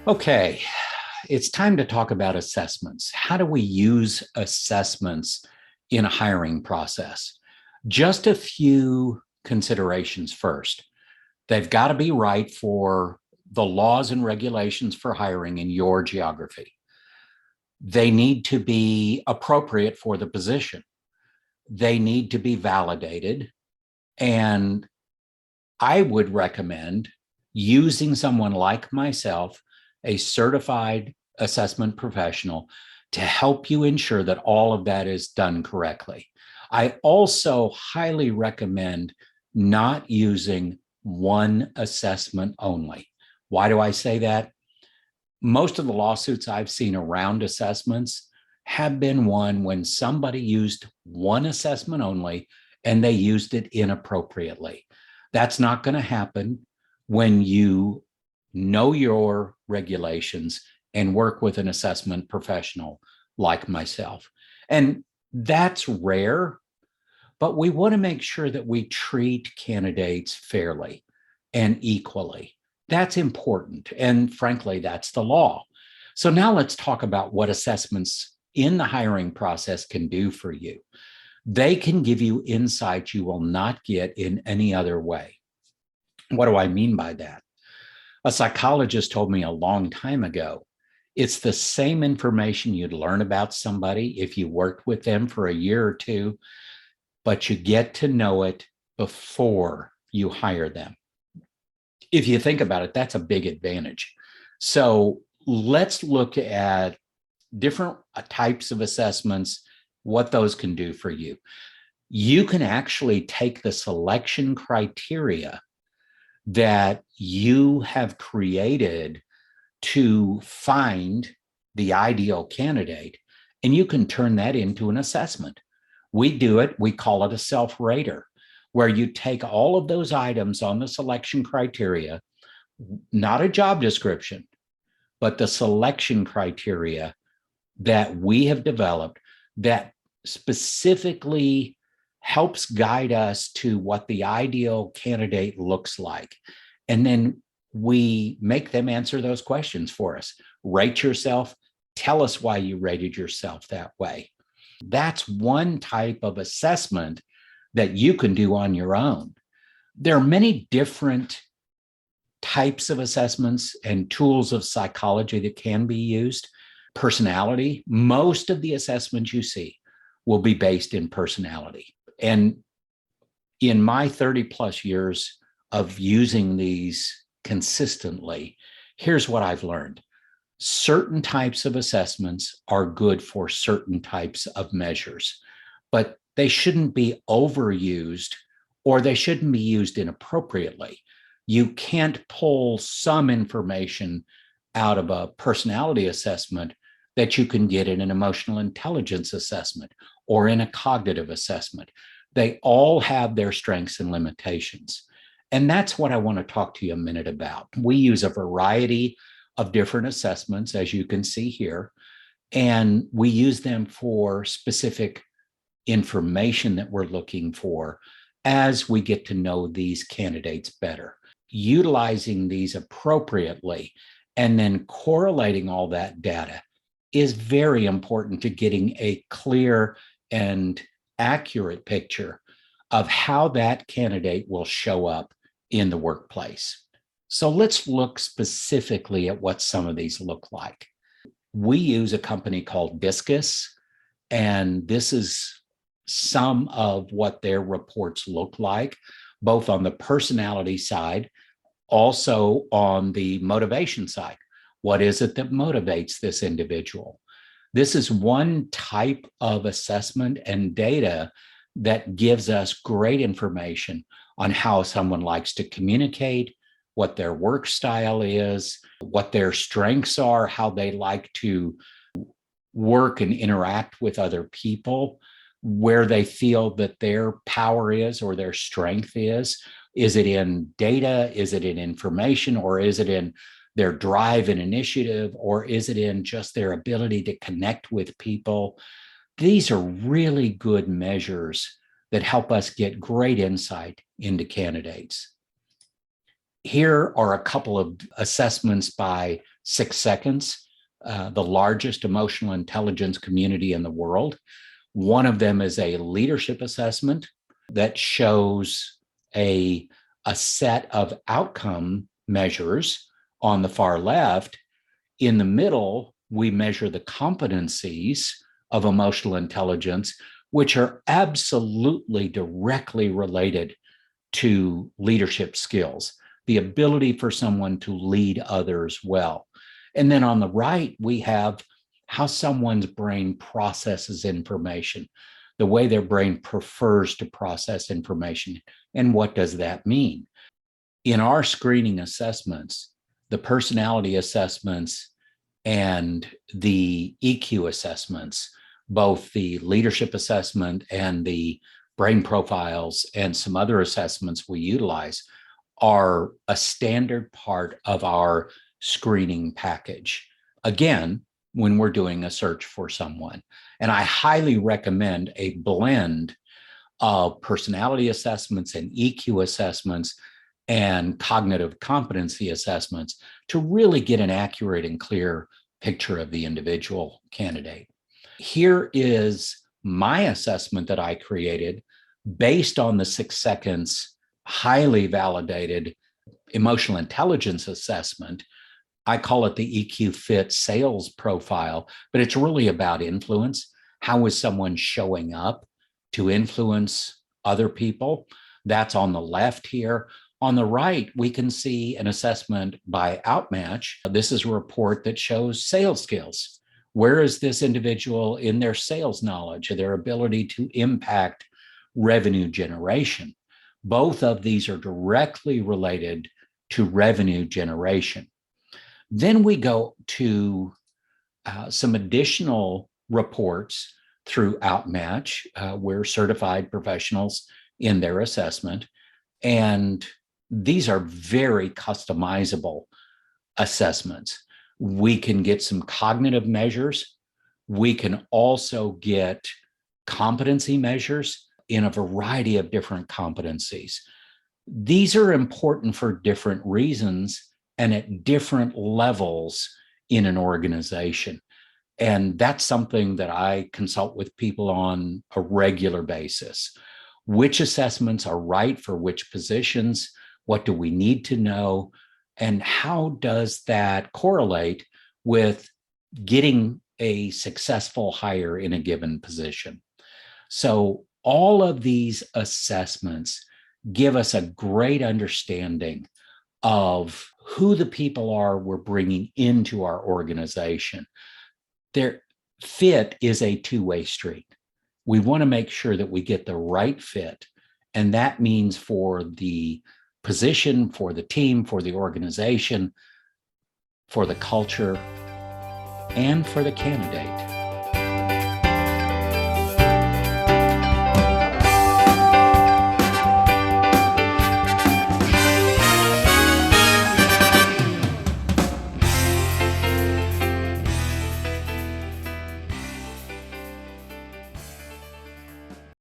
Okay, it's time to talk about assessments. How do we use assessments in a hiring process? Just a few considerations first. They've got to be right for the laws and regulations for hiring in your geography. They need to be appropriate for the position. They need to be validated. And I would recommend using someone like myself, a certified assessment professional, to help you ensure that all of that is done correctly. I also highly recommend not using one assessment only. Why do I say that? Most of the lawsuits I've seen around assessments have been one when somebody used one assessment only and they used it inappropriately. That's not going to happen when you know your regulations and work with an assessment professional like myself. And that's rare, but we want to make sure that we treat candidates fairly and equally. That's important. And frankly, that's the law. So now let's talk about what assessments in the hiring process can do for you. They can give you insight you will not get in any other way. What do I mean by that? A psychologist told me a long time ago, it's the same information you'd learn about somebody if you worked with them for a year or two, but you get to know it before you hire them. If you think about it, that's a big advantage. So let's look at different types of assessments, what those can do for you. You can actually take the selection criteria that you have created to find the ideal candidate, and you can turn that into an assessment. We do it, we call it a self-rater, where you take all of those items on the selection criteria, not a job description, but the selection criteria that we have developed that specifically helps guide us to what the ideal candidate looks like. And then we make them answer those questions for us. Rate yourself. Tell us why you rated yourself that way. That's one type of assessment that you can do on your own. There are many different types of assessments and tools of psychology that can be used. Personality, most of the assessments you see will be based in personality. And in my 30 plus years of using these consistently, here's what I've learned. Certain types of assessments are good for certain types of measures, but they shouldn't be overused or they shouldn't be used inappropriately. You can't pull some information out of a personality assessment that you can get in an emotional intelligence assessment or in a cognitive assessment. They all have their strengths and limitations. And that's what I want to talk to you a minute about. We use a variety of different assessments, as you can see here, and we use them for specific information that we're looking for as we get to know these candidates better. Utilizing these appropriately and then correlating all that data is very important to getting a clear and accurate picture of how that candidate will show up in the workplace. So let's look specifically at what some of these look like. We use a company called Discus, and this is some of what their reports look like, both on the personality side, also on the motivation side. What is it that motivates this individual? This is one type of assessment and data that gives us great information on how someone likes to communicate, what their work style is, what their strengths are, how they like to work and interact with other people, where they feel that their power is or their strength is. Is it in data? Is it in information? Or is it in their drive and initiative? Or is it in just their ability to connect with people? These are really good measures that help us get great insight into candidates. Here are a couple of assessments by 6 seconds, the largest emotional intelligence community in the world. One of them is a leadership assessment that shows a set of outcome measures on the far left. In the middle, we measure the competencies of emotional intelligence, which are absolutely directly related to leadership skills, the ability for someone to lead others well. And then on the right, we have how someone's brain processes information, the way their brain prefers to process information. And what does that mean? In our screening assessments, the personality assessments and the EQ assessments, both the leadership assessment and the brain profiles and some other assessments we utilize, are a standard part of our screening package. Again, when we're doing a search for someone. And I highly recommend a blend of personality assessments and EQ assessments and cognitive competency assessments to really get an accurate and clear picture of the individual candidate. Here is my assessment that I created based on the 6 seconds highly validated emotional intelligence assessment. I call it the EQFIT sales profile, but it's really about influence. How is someone showing up to influence other people? That's on the left here. On the right, we can see an assessment by Outmatch. This is a report that shows sales skills. Where is this individual in their sales knowledge, or their ability to impact revenue generation? Both of these are directly related to revenue generation. Then we go to some additional reports through Outmatch. We're certified professionals in their assessment, and these are very customizable assessments. We can get some cognitive measures. We can also get competency measures in a variety of different competencies. These are important for different reasons and at different levels in an organization. And that's something that I consult with people on a regular basis. Which assessments are right for which positions? What do we need to know? And how does that correlate with getting a successful hire in a given position? So all of these assessments give us a great understanding of who the people are we're bringing into our organization. Their fit is a two-way street. We want to make sure that we get the right fit. And that means for the position, for the team, for the organization, for the culture, and for the candidate.